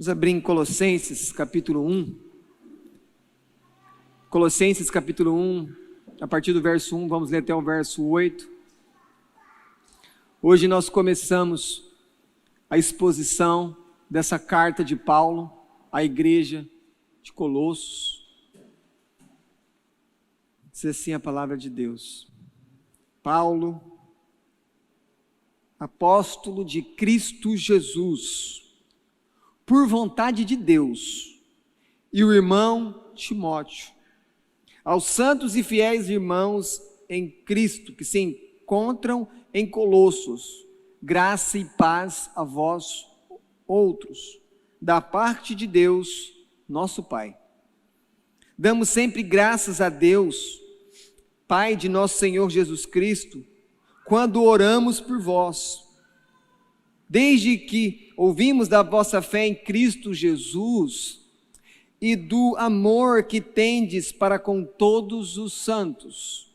Vamos abrir em Colossenses capítulo 1. Colossenses capítulo 1, a partir do verso 1, vamos ler até o verso 8. Hoje nós começamos a exposição dessa carta de Paulo à igreja de Colossos. Diz assim a palavra de Deus. Paulo, apóstolo de Cristo Jesus, por vontade de Deus, e o irmão Timóteo, aos santos e fiéis irmãos em Cristo, que se encontram em Colossos, graça e paz a vós outros, da parte de Deus, nosso Pai. Damos sempre graças a Deus, Pai de nosso Senhor Jesus Cristo, quando oramos por vós, desde que ouvimos da vossa fé em Cristo Jesus e do amor que tendes para com todos os santos,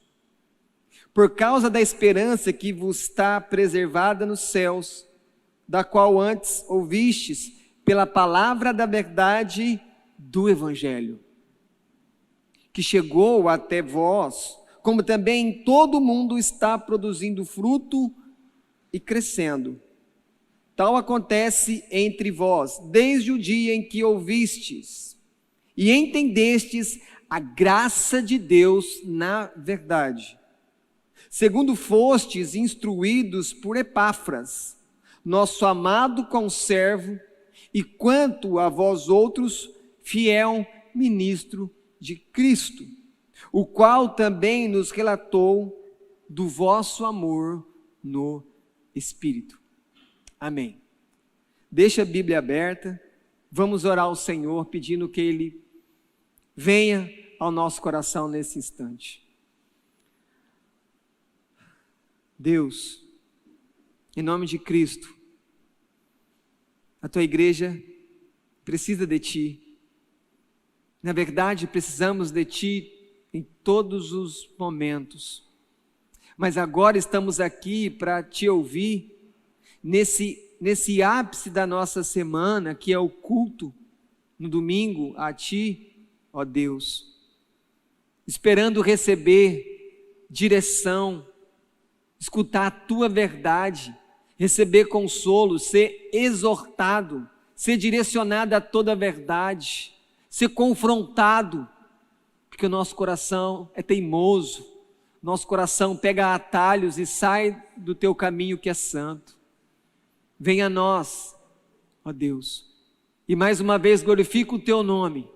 por causa da esperança que vos está preservada nos céus, da qual antes ouvistes pela palavra da verdade do Evangelho, que chegou até vós, como também em todo o mundo está produzindo fruto e crescendo. Tal acontece entre vós, desde o dia em que ouvistes e entendestes a graça de Deus na verdade, segundo fostes instruídos por Epáfras, nosso amado conservo, e quanto a vós outros, fiel ministro de Cristo, o qual também nos relatou do vosso amor no Espírito. Amém. Deixa a Bíblia aberta, vamos orar ao Senhor, pedindo que Ele venha ao nosso coração nesse instante. Deus, em nome de Cristo, a Tua igreja precisa de Ti. Na verdade, precisamos de Ti em todos os momentos. Mas agora estamos aqui para Te ouvir nesse ápice da nossa semana, que é o culto no domingo a Ti, ó Deus, esperando receber direção, escutar a Tua verdade, receber consolo, ser exortado, ser direcionado a toda a verdade, ser confrontado, porque o nosso coração é teimoso, nosso coração pega atalhos e sai do Teu caminho que é santo. Venha a nós, ó Deus, e mais uma vez glorifica o Teu nome,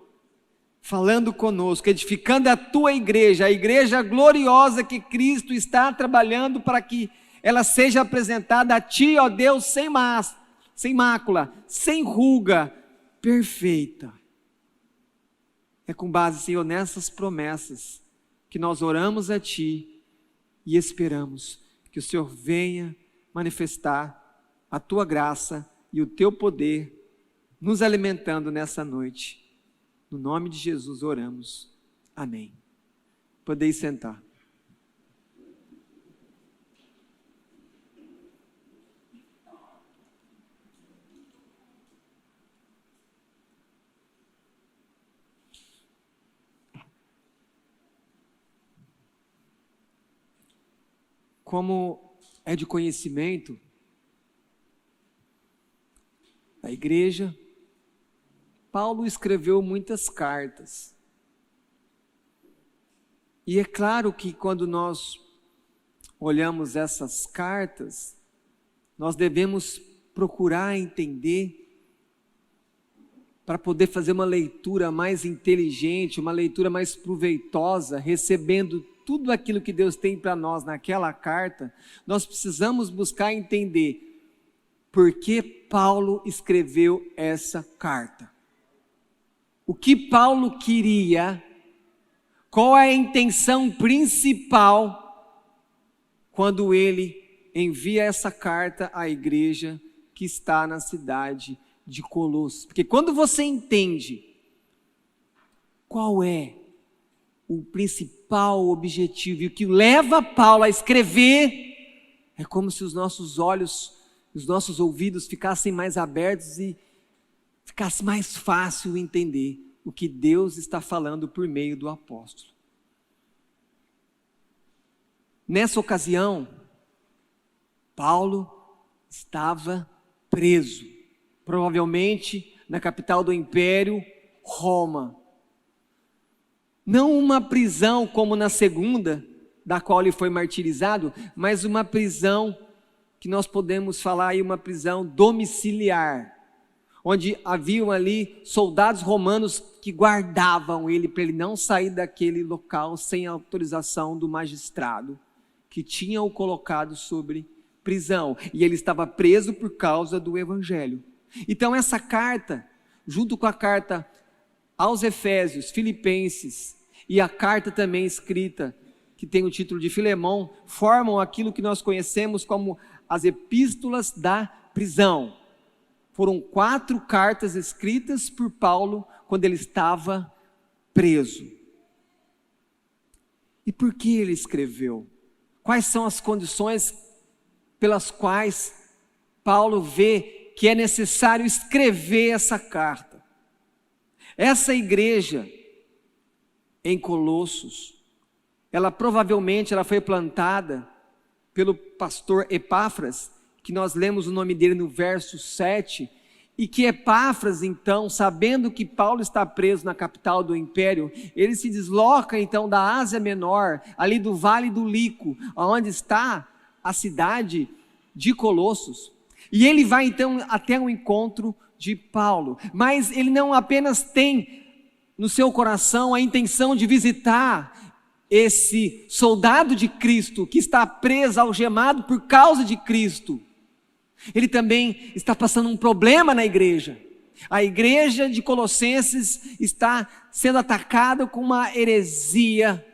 falando conosco, edificando a Tua igreja, a igreja gloriosa que Cristo está trabalhando para que ela seja apresentada a Ti, ó Deus, sem mácula, sem ruga, perfeita. É com base, Senhor, nessas promessas que nós oramos a Ti e esperamos que o Senhor venha manifestar a Tua graça e o Teu poder, nos alimentando nessa noite. No nome de Jesus oramos. Amém. Podeis sentar. Como é de conhecimento, a igreja, Paulo escreveu muitas cartas. E é claro que quando nós olhamos essas cartas, nós devemos procurar entender, para poder fazer uma leitura mais inteligente, uma leitura mais proveitosa, recebendo tudo aquilo que Deus tem para nós naquela carta, nós precisamos buscar entender por que Paulo escreveu essa carta. O que Paulo queria, qual é a intenção principal quando ele envia essa carta à igreja que está na cidade de Colossos. Porque quando você entende qual é o principal objetivo e o que leva Paulo a escrever, é como se os nossos olhos, os nossos ouvidos ficassem mais abertos e ficasse mais fácil entender o que Deus está falando por meio do apóstolo. Nessa ocasião, Paulo estava preso, provavelmente na capital do império, Roma. Não uma prisão como na segunda, da qual ele foi martirizado, mas uma prisão que nós podemos falar aí, uma prisão domiciliar, onde haviam ali soldados romanos que guardavam ele para ele não sair daquele local sem autorização do magistrado que tinha o colocado sobre prisão, e ele estava preso por causa do evangelho. Então essa carta, junto com a carta aos Efésios, Filipenses e a carta também escrita, que tem o título de Filemão, formam aquilo que nós conhecemos como as epístolas da prisão. Foram 4 cartas escritas por Paulo quando ele estava preso. E por que ele escreveu? Quais são as condições pelas quais Paulo vê que é necessário escrever essa carta? Essa igreja em Colossos, ela provavelmente foi plantada pelo pastor Epáfras, que nós lemos o nome dele no verso 7, e que Epáfras, então, sabendo que Paulo está preso na capital do império, ele se desloca então da Ásia Menor, ali do Vale do Lico, onde está a cidade de Colossos, e ele vai então até o encontro de Paulo, mas ele não apenas tem no seu coração a intenção de visitar esse soldado de Cristo, que está preso, algemado por causa de Cristo. Ele também está passando um problema na igreja. A igreja de Colossenses está sendo atacada com uma heresia,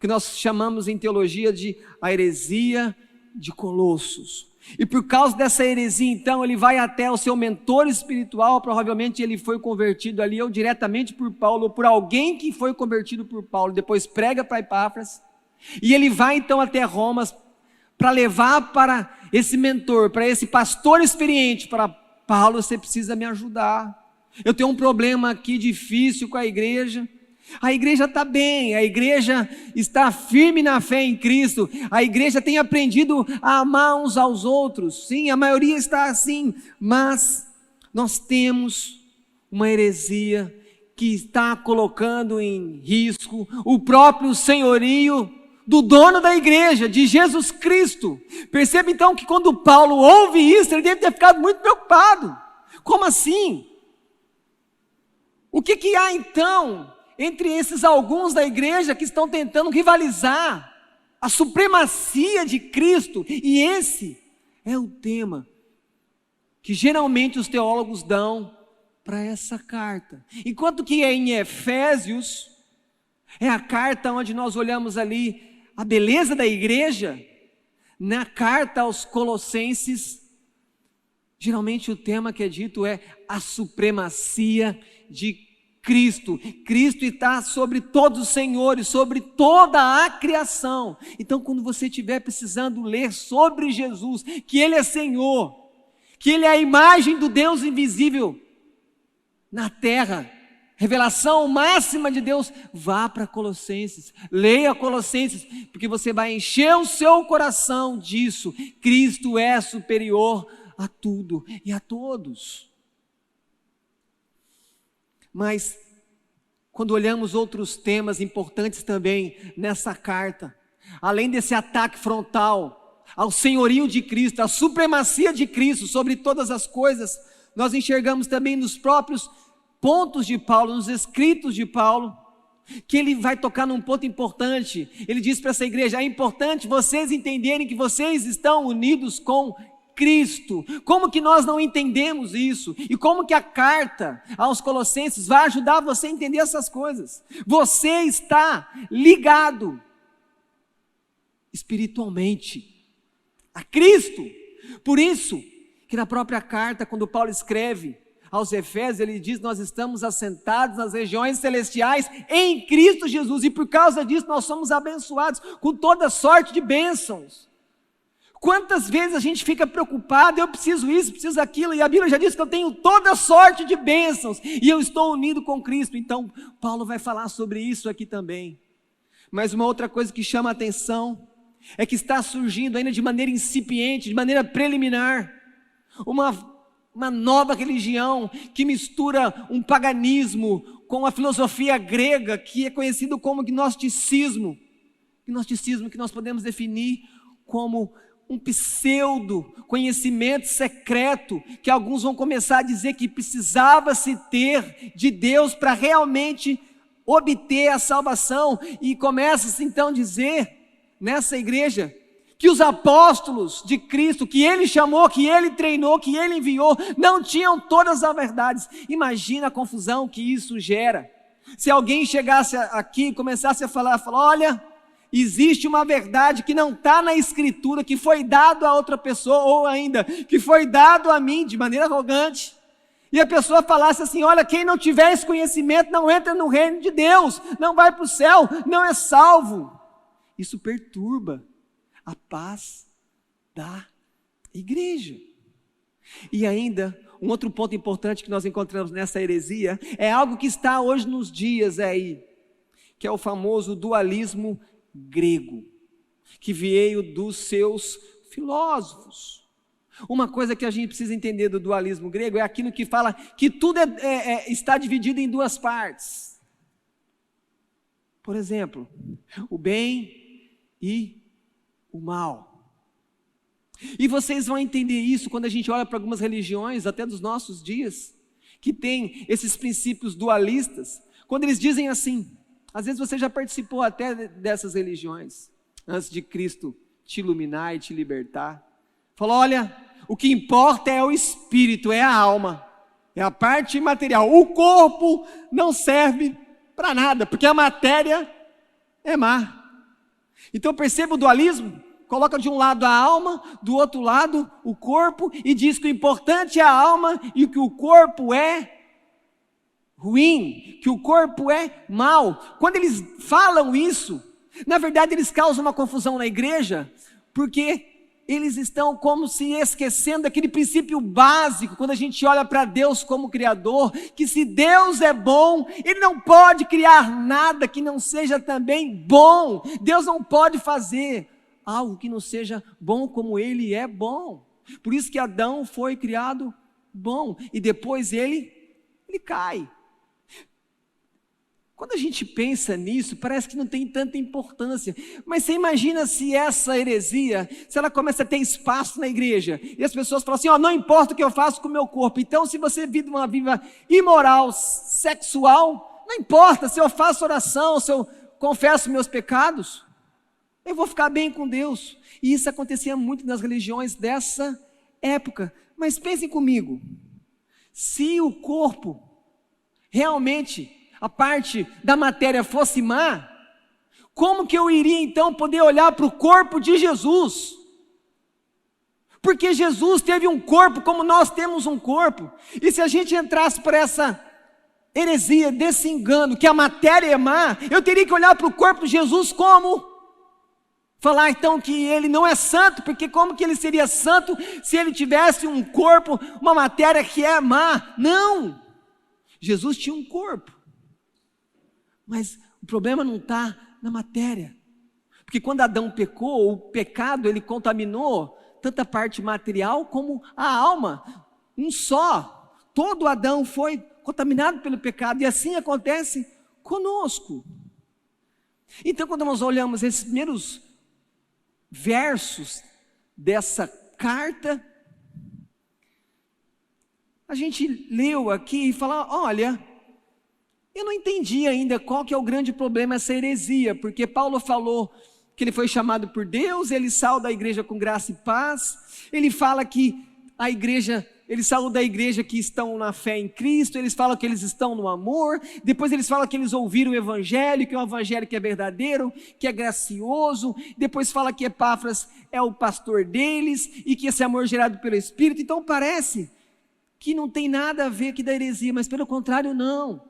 que nós chamamos em teologia de a heresia de Colossos. E por causa dessa heresia, então, ele vai até o seu mentor espiritual, provavelmente ele foi convertido ali, ou diretamente por Paulo, ou por alguém que foi convertido por Paulo, depois prega para Epáfras, e ele vai então até Roma, para levar para esse mentor, para esse pastor experiente, para Paulo, você precisa me ajudar, eu tenho um problema aqui difícil com a igreja está bem, a igreja está firme na fé em Cristo, a igreja tem aprendido a amar uns aos outros, sim, a maioria está assim, mas nós temos uma heresia que está colocando em risco o próprio senhorio do dono da igreja, de Jesus Cristo. Perceba então que quando Paulo ouve isso, ele deve ter ficado muito preocupado. Como assim? O que há então entre esses alguns da igreja que estão tentando rivalizar a supremacia de Cristo? E esse é o tema que geralmente os teólogos dão para essa carta. Enquanto que em Efésios é a carta onde nós olhamos ali a beleza da igreja, na carta aos Colossenses, geralmente o tema que é dito é a supremacia de Cristo. Cristo está sobre todos os senhores, sobre toda a criação. Então, quando você estiver precisando ler sobre Jesus, que Ele é Senhor, que Ele é a imagem do Deus invisível na terra, revelação máxima de Deus, vá para Colossenses, leia Colossenses, porque você vai encher o seu coração disso. Cristo é superior a tudo e a todos. Mas, quando olhamos outros temas importantes também nessa carta, além desse ataque frontal ao senhorio de Cristo, à supremacia de Cristo sobre todas as coisas, nós enxergamos também nos próprios pontos de Paulo, nos escritos de Paulo, que ele vai tocar num ponto importante. Ele diz para essa igreja: é importante vocês entenderem que vocês estão unidos com Cristo. Como que nós não entendemos isso? E como que a carta aos Colossenses vai ajudar você a entender essas coisas? Você está ligado espiritualmente a Cristo. Por isso que na própria carta, quando Paulo escreve aos Efésios, ele diz: nós estamos assentados nas regiões celestiais em Cristo Jesus, e por causa disso nós somos abençoados com toda sorte de bênçãos, Quantas vezes a gente fica preocupado, eu preciso isso, preciso aquilo, e a Bíblia já diz que eu tenho toda sorte de bênçãos, e eu estou unido com Cristo. Então, Paulo vai falar sobre isso aqui também. Mas uma outra coisa que chama a atenção, é que está surgindo ainda de maneira incipiente, de maneira preliminar, uma nova religião, que mistura um paganismo com a filosofia grega, que é conhecido como gnosticismo. Gnosticismo que nós podemos definir como um pseudo conhecimento secreto, que alguns vão começar a dizer que precisava se ter de Deus para realmente obter a salvação, e começa-se então a dizer nessa igreja que os apóstolos de Cristo, que ele chamou, que ele treinou, que ele enviou, não tinham todas as verdades. Imagina a confusão que isso gera. Se alguém chegasse aqui e começasse a falar, olha, existe uma verdade que não está na Escritura, que foi dado a outra pessoa, ou ainda, que foi dado a mim de maneira arrogante, e a pessoa falasse assim, olha, quem não tiver esse conhecimento não entra no reino de Deus, não vai para o céu, não é salvo. Isso perturba a paz da igreja. E ainda, um outro ponto importante que nós encontramos nessa heresia, é algo que está hoje nos dias aí, que é o famoso dualismo grego, que veio dos seus filósofos. Uma coisa que a gente precisa entender do dualismo grego, é aquilo que fala que tudo está dividido em duas partes. Por exemplo, o bem e o mal. E vocês vão entender isso quando a gente olha para algumas religiões, até dos nossos dias, que tem esses princípios dualistas, quando eles dizem assim, às vezes você já participou até dessas religiões, antes de Cristo te iluminar e te libertar, falou, olha, o que importa é o espírito, é a alma, é a parte material, o corpo não serve para nada, porque a matéria é má. Então perceba o dualismo, coloca de um lado a alma, do outro lado o corpo, e diz que o importante é a alma, e que o corpo é ruim, que o corpo é mau. Quando eles falam isso, na verdade eles causam uma confusão na igreja, porque eles estão como se esquecendo daquele princípio básico, quando a gente olha para Deus como Criador, que se Deus é bom, Ele não pode criar nada que não seja também bom. Deus não pode fazer algo que não seja bom como Ele é bom. Por isso que Adão foi criado bom, e depois ele cai. Quando a gente pensa nisso, parece que não tem tanta importância, mas você imagina se essa heresia, se ela começa a ter espaço na igreja, e as pessoas falam assim, não importa o que eu faço com o meu corpo, então se você vive uma vida imoral, sexual, não importa se eu faço oração, se eu confesso meus pecados, eu vou ficar bem com Deus. E isso acontecia muito nas religiões dessa época. Mas pensem comigo, se o corpo realmente, a parte da matéria fosse má, como que eu iria então poder olhar para o corpo de Jesus? Porque Jesus teve um corpo como nós temos um corpo, e se a gente entrasse por essa heresia, desse engano, que a matéria é má, eu teria que olhar para o corpo de Jesus como? Falar então que ele não é santo, porque como que ele seria santo se ele tivesse um corpo, uma matéria que é má? Não! Jesus tinha um corpo. Mas o problema não está na matéria, porque quando Adão pecou, o pecado ele contaminou tanto a parte material como a alma, um só, todo Adão foi contaminado pelo pecado, e assim acontece conosco. Então quando nós olhamos esses primeiros versos dessa carta, a gente leu aqui e fala, olha, eu não entendi ainda qual que é o grande problema essa heresia, porque Paulo falou que ele foi chamado por Deus, ele sauda a igreja com graça e paz, ele fala que a igreja, ele saúda a igreja que estão na fé em Cristo, eles falam que eles estão no amor, depois eles falam que eles ouviram o evangelho, que é um evangelho que é verdadeiro, que é gracioso, depois fala que Epáfras é o pastor deles, e que esse amor é gerado pelo Espírito. Então parece que não tem nada a ver aqui da heresia, mas pelo contrário não.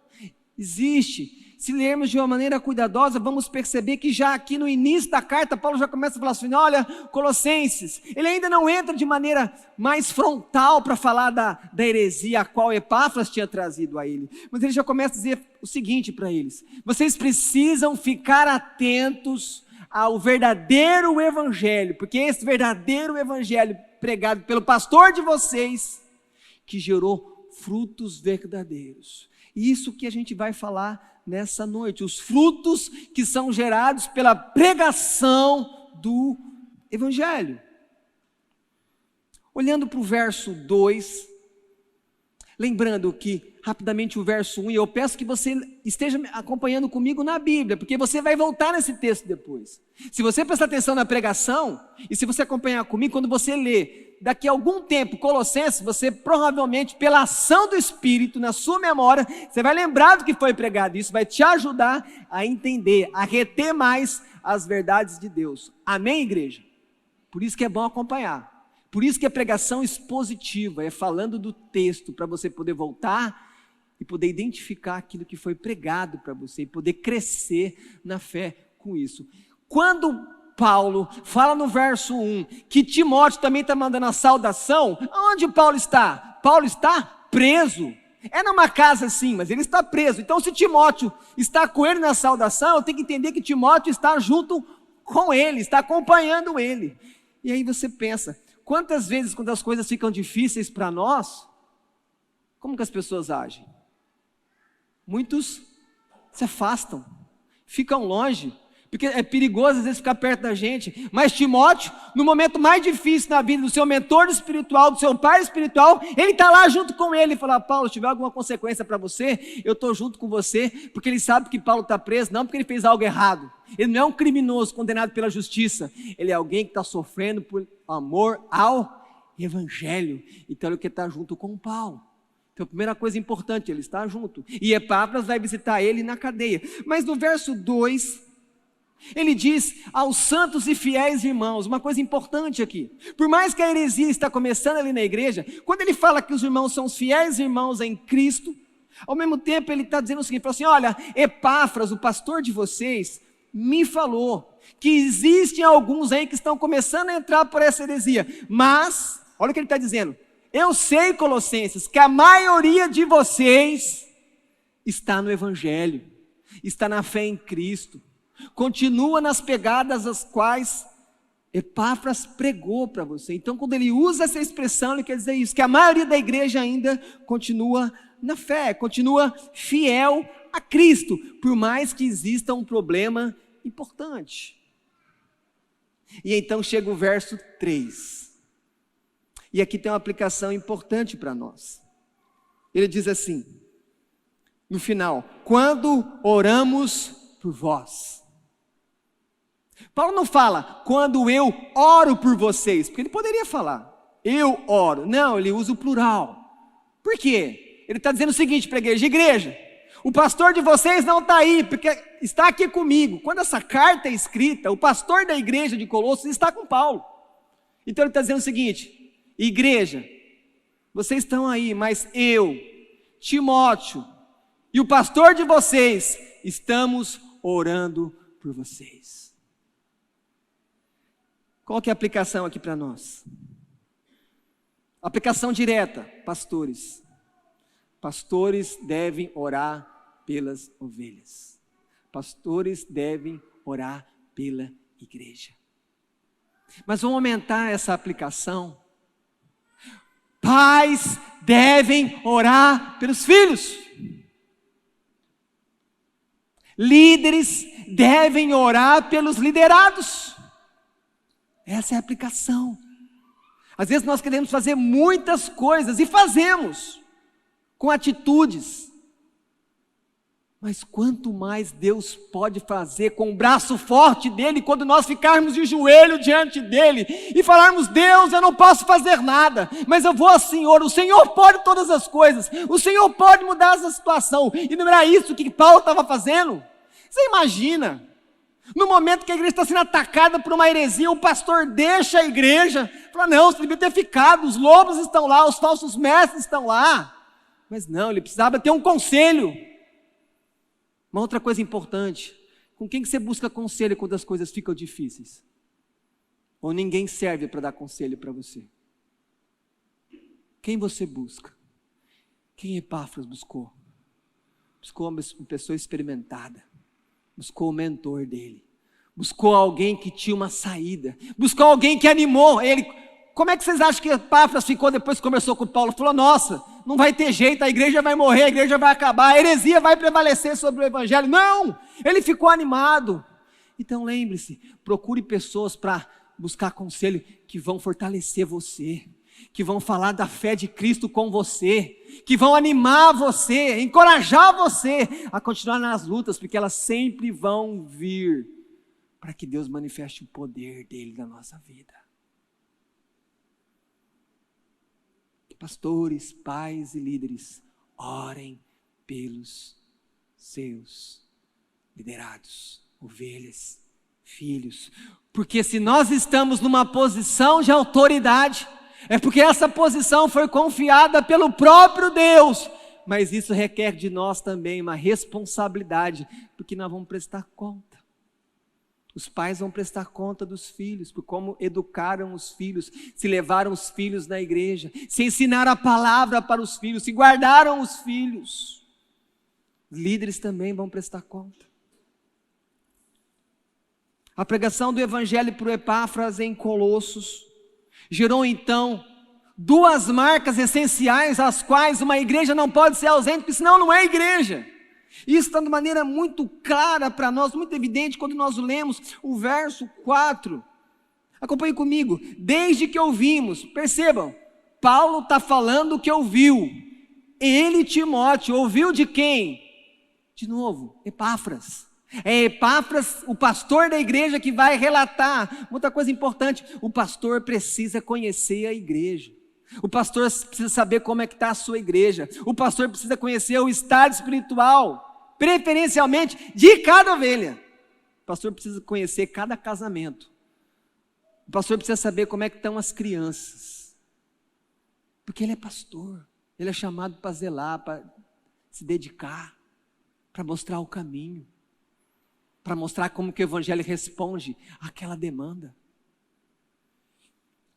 Existe. Se lermos de uma maneira cuidadosa, vamos perceber que já aqui no início da carta, Paulo já começa a falar assim, olha, Colossenses, ele ainda não entra de maneira mais frontal para falar da heresia a qual Epáfras tinha trazido a ele, mas ele já começa a dizer o seguinte para eles, vocês precisam ficar atentos ao verdadeiro evangelho, porque esse verdadeiro evangelho pregado pelo pastor de vocês, que gerou frutos verdadeiros, isso que a gente vai falar nessa noite, os frutos que são gerados pela pregação do Evangelho. Olhando para o verso 2, lembrando que, rapidamente o verso 1, e eu peço que você esteja acompanhando comigo na Bíblia, porque você vai voltar nesse texto depois. Se você prestar atenção na pregação, e se você acompanhar comigo, quando você lê, daqui a algum tempo, Colossenses, você provavelmente, pela ação do Espírito, na sua memória, você vai lembrar do que foi pregado, isso vai te ajudar a entender, a reter mais as verdades de Deus. Amém, igreja? Por isso que é bom acompanhar. Por isso que a pregação expositiva é falando do texto, para você poder voltar e poder identificar aquilo que foi pregado para você e poder crescer na fé com isso. Quando Paulo fala no verso 1 que Timóteo também está mandando a saudação, onde Paulo está? Paulo está preso. É numa casa sim, mas ele está preso. Então se Timóteo está com ele na saudação, eu tenho que entender que Timóteo está junto com ele, está acompanhando ele. E aí você pensa, quantas vezes quando as coisas ficam difíceis para nós, como que as pessoas agem? Muitos se afastam, ficam longe, porque é perigoso às vezes ficar perto da gente, mas Timóteo, no momento mais difícil na vida do seu mentor espiritual, do seu pai espiritual, ele está lá junto com ele e fala, Paulo, se tiver alguma consequência para você, eu estou junto com você, porque ele sabe que Paulo está preso, não porque ele fez algo errado, ele não é um criminoso condenado pela justiça, ele é alguém que está sofrendo por amor ao Evangelho, então ele quer estar junto com Paulo. Então a primeira coisa importante, ele está junto, e Epáfras vai visitar ele na cadeia, mas no verso 2, ele diz aos santos e fiéis irmãos, uma coisa importante aqui, por mais que a heresia está começando ali na igreja, quando ele fala que os irmãos são os fiéis irmãos em Cristo, ao mesmo tempo ele está dizendo o seguinte, fala assim, olha, Epáfras, o pastor de vocês, me falou que existem alguns aí que estão começando a entrar por essa heresia, mas, olha o que ele está dizendo, eu sei, Colossenses, que a maioria de vocês está no Evangelho, está na fé em Cristo, continua nas pegadas as quais Epáfras pregou para você. Então quando ele usa essa expressão, ele quer dizer isso, que a maioria da igreja ainda continua na fé, continua fiel a Cristo, por mais que exista um problema importante. E então chega o verso 3, e aqui tem uma aplicação importante para nós. Ele diz assim, no final, quando oramos por vós. Paulo não fala, quando eu oro por vocês, porque ele poderia falar, eu oro. Não, ele usa o plural. Por quê? Ele está dizendo o seguinte para a igreja, o pastor de vocês não está aí, porque está aqui comigo. Quando essa carta é escrita, o pastor da igreja de Colossos está com Paulo. Então ele está dizendo o seguinte, igreja, vocês estão aí, mas eu, Timóteo, e o pastor de vocês, estamos orando por vocês. Qual que é a aplicação aqui para nós? Aplicação direta, pastores. Pastores devem orar pelas ovelhas. Pastores devem orar pela igreja. Mas vamos aumentar essa aplicação. Pais devem orar pelos filhos. Líderes devem orar pelos liderados. Essa é a aplicação. Às vezes nós queremos fazer muitas coisas e fazemos com atitudes. Mas quanto mais Deus pode fazer com o braço forte dele, quando nós ficarmos de joelho diante dele e falarmos, Deus, eu não posso fazer nada, mas eu vou ao Senhor, o Senhor pode todas as coisas, o Senhor pode mudar essa situação, e não era isso que Paulo estava fazendo? Você imagina, no momento que a igreja está sendo atacada por uma heresia, o pastor deixa a igreja, fala, não, você devia ter ficado, os lobos estão lá, os falsos mestres estão lá, mas não, ele precisava ter um conselho. Uma outra coisa importante, com quem que você busca conselho quando as coisas ficam difíceis? Ou ninguém serve para dar conselho para você? Quem você busca? Quem Epáfras buscou? Buscou uma pessoa experimentada, buscou o mentor dele, buscou alguém que tinha uma saída, buscou alguém que animou ele. Como é que vocês acham que Epáfras ficou depois que conversou com Paulo? Falou, nossa, não vai ter jeito, a igreja vai morrer, a igreja vai acabar, a heresia vai prevalecer sobre o evangelho. Não, ele ficou animado. Então lembre-se, procure pessoas para buscar conselho que vão fortalecer você, que vão falar da fé de Cristo com você, que vão animar você, encorajar você a continuar nas lutas, porque elas sempre vão vir para que Deus manifeste o poder dele na nossa vida. Pastores, pais e líderes, orem pelos seus liderados, ovelhas, filhos, porque se nós estamos numa posição de autoridade, é porque essa posição foi confiada pelo próprio Deus, mas isso requer de nós também uma responsabilidade, porque nós vamos prestar conta. Os pais vão prestar conta dos filhos, por como educaram os filhos, se levaram os filhos na igreja, se ensinaram a palavra para os filhos, se guardaram os filhos. Os líderes também vão prestar conta. A pregação do evangelho para o Epáfras em Colossos gerou então duas marcas essenciais, às quais uma igreja não pode ser ausente, porque senão não é igreja. Isso está de maneira muito clara para nós, muito evidente, quando nós lemos o verso 4. Acompanhe comigo. Desde que ouvimos, percebam, Paulo está falando o que ouviu. Ele, Timóteo, ouviu de quem? De novo, Epáfras. É Epáfras, o pastor da igreja, que vai relatar. Outra coisa importante, o pastor precisa conhecer a igreja. O pastor precisa saber como é que está a sua igreja. O pastor precisa conhecer o estado espiritual, preferencialmente, de cada ovelha. O pastor precisa conhecer cada casamento. O pastor precisa saber como é que estão as crianças. Porque ele é pastor. Ele é chamado para zelar, para se dedicar, para mostrar o caminho, para mostrar como que o evangelho responde àquela demanda.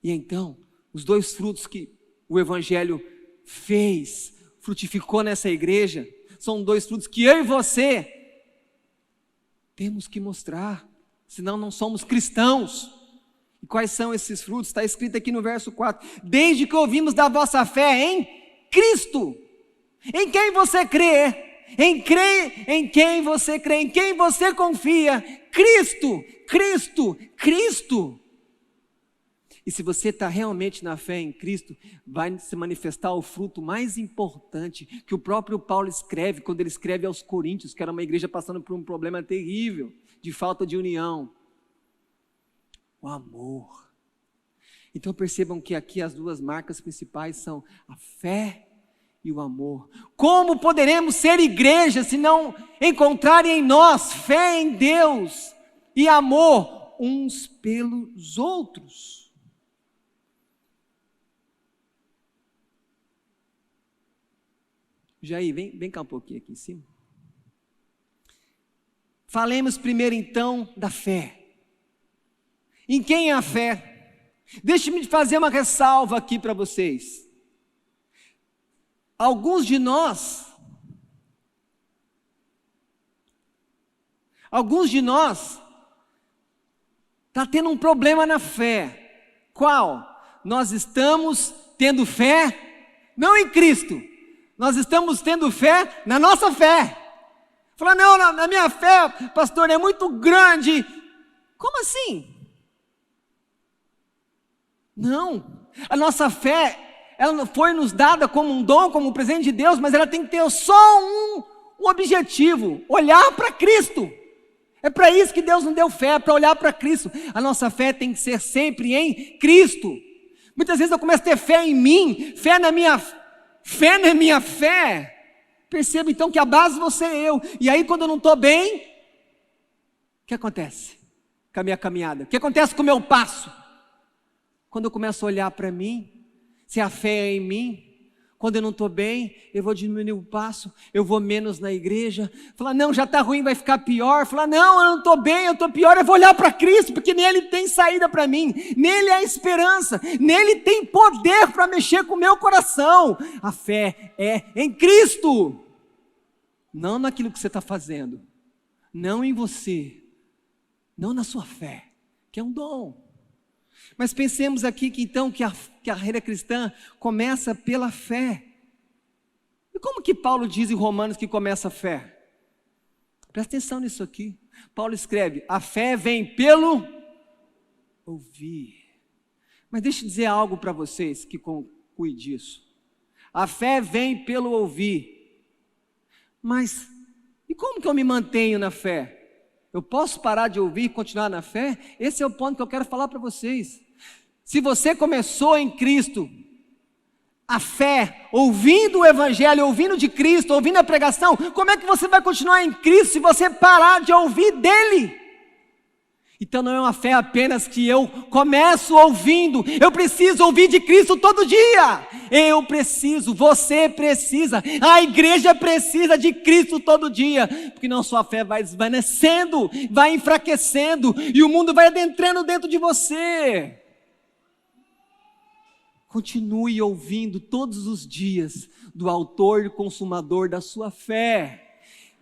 E então, os dois frutos que o evangelho fez, frutificou nessa igreja, são dois frutos que eu e você temos que mostrar, senão não somos cristãos. E quais são esses frutos? Está escrito aqui no verso 4, desde que ouvimos da vossa fé em Cristo. Em quem você crê? Em quem você crê? Em quem você confia? Cristo, Cristo, Cristo. E se você está realmente na fé em Cristo, vai se manifestar o fruto mais importante que o próprio Paulo escreve, quando ele escreve aos Coríntios, que era uma igreja passando por um problema terrível, de falta de união. O amor. Então percebam que aqui as duas marcas principais são a fé e o amor. Como poderemos ser igreja se não encontrarem em nós fé em Deus e amor uns pelos outros? Jair, vem cá um pouquinho aqui em cima. Falemos primeiro então da fé. Em quem é a fé? Deixe-me fazer uma ressalva aqui para vocês. Alguns de nós está tendo um problema na fé. Qual? Nós estamos tendo fé, não em Cristo, nós estamos tendo fé na nossa fé. Falar, não, na minha fé, pastor, é muito grande. Como assim? Não, a nossa fé, ela não foi nos dada como um dom, como um presente de Deus, mas ela tem que ter só um objetivo, olhar para Cristo. É para isso que Deus nos deu fé, para olhar para Cristo. A nossa fé tem que ser sempre em Cristo. Muitas vezes eu começo a ter fé em mim, fé na minha fé. Perceba então que a base você é eu. E aí quando eu não estou bem, o que acontece com a minha caminhada? O que acontece com o meu passo? Quando eu começo a olhar para mim, se a fé é em mim, Quando eu não estou bem, eu vou diminuir o passo, eu vou menos na igreja. Falar, não, já está ruim, vai ficar pior. Falar, não, eu não estou bem, eu estou pior. Eu vou olhar para Cristo, porque nele tem saída para mim. Nele há esperança. Nele tem poder para mexer com o meu coração. A fé é em Cristo. Não naquilo que você está fazendo. Não em você. Não na sua fé, que é um dom. Mas pensemos aqui que então que a carreira cristã começa pela fé. E como que Paulo diz em Romanos que começa a fé? Presta atenção nisso aqui. Paulo escreve, a fé vem pelo ouvir. Mas deixa eu dizer algo para vocês que conclui disso. A fé vem pelo ouvir. Mas, e como que eu me mantenho na fé? Eu posso parar de ouvir e continuar na fé? Esse é o ponto que eu quero falar para vocês. Se você começou em Cristo, a fé, ouvindo o Evangelho, ouvindo de Cristo, ouvindo a pregação, como é que você vai continuar em Cristo se você parar de ouvir dEle? Então não é uma fé apenas que eu começo ouvindo, eu preciso ouvir de Cristo todo dia. Eu preciso, você precisa, a igreja precisa de Cristo todo dia, porque não sua fé vai desvanecendo, vai enfraquecendo e o mundo vai adentrando dentro de você. Continue ouvindo todos os dias do autor e consumador da sua fé.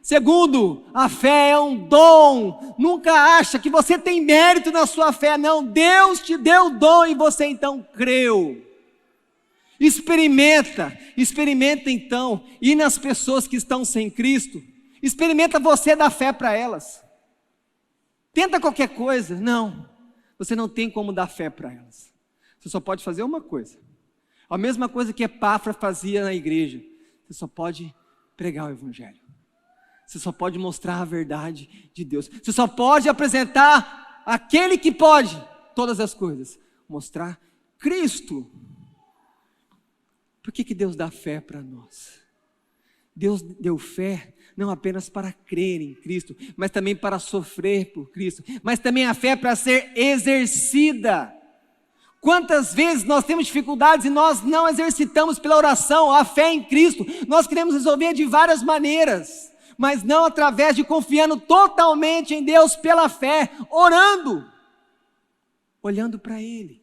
Segundo, a fé é um dom. Nunca acha que você tem mérito na sua fé, não. Deus te deu o dom e você então creu. Experimenta então, ir nas pessoas que estão sem Cristo. Experimenta você dar fé para elas. Tenta qualquer coisa, não. Você não tem como dar fé para elas. Você só pode fazer uma coisa. A mesma coisa que Epáfras fazia na igreja. Você só pode pregar o Evangelho. Você só pode mostrar a verdade de Deus. Você só pode apresentar aquele que pode todas as coisas. Mostrar Cristo. Por que Deus dá fé para nós? Deus deu fé não apenas para crer em Cristo, mas também para sofrer por Cristo. Mas também a fé para ser exercida. Quantas vezes nós temos dificuldades e nós não exercitamos pela oração a fé em Cristo? Nós queremos resolver de várias maneiras, mas não através de confiando totalmente em Deus pela fé, orando, olhando para Ele.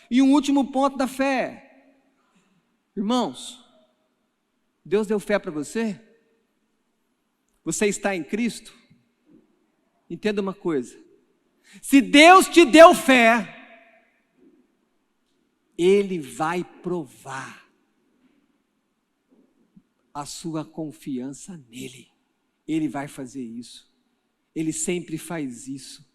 E um último ponto da fé, irmãos, Deus deu fé para você? Você está em Cristo? Entenda uma coisa, se Deus te deu fé, Ele vai provar a sua confiança nele. Ele vai fazer isso. Ele sempre faz isso.